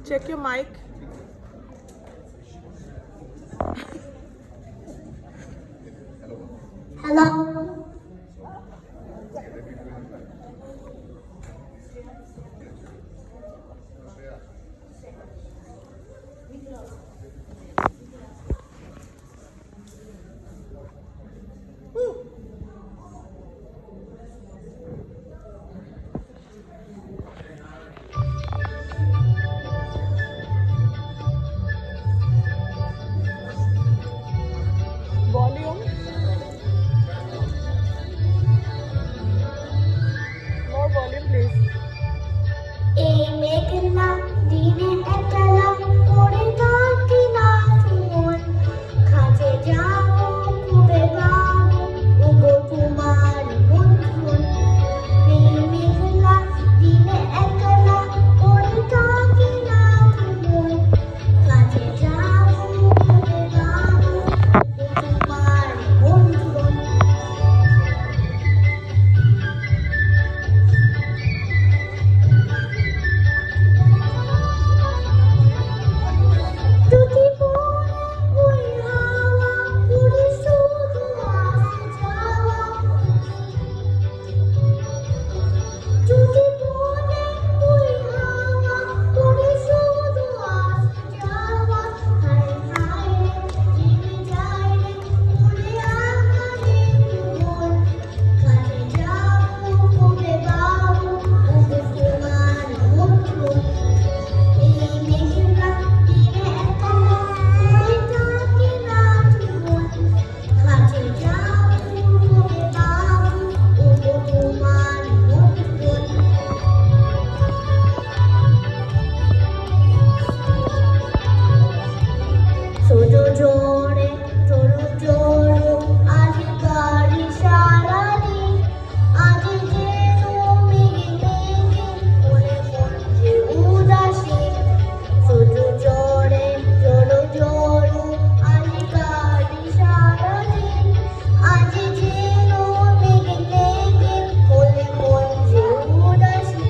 Check your mic. Hello. Volume. More volume, please. এই মেঘলা দিনে একলা পড়ে থাকি না মন কাছে যাবো কবে পাবো ওগো তোমার বন্ধু এই মেঘলা দিনে একলা পড়ে থাকি না মন কাছে যাবো কবে পাবো ওগো তোমার বন্ধু জোরে চলো চলো আজ গাড়ি সারাদিন আজ যেন মেঘে মেঘে মনে মনে উদাসী ছোট জোরে চলো চলো আজ গাড়ি সারাদিন আজ যেন মেঘে মেঘে মনে মনে উদাসী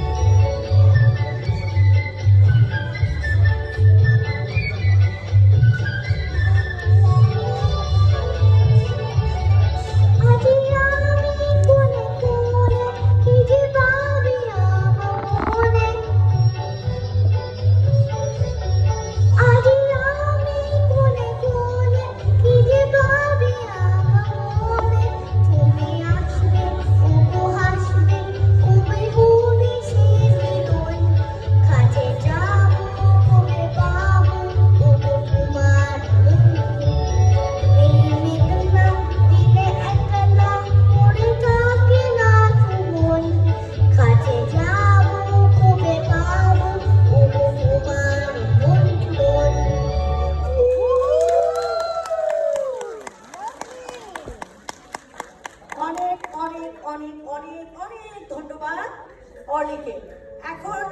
অনেক অনেক অনেক অনেক অনেক ধন্যবাদ অনেকে। এখন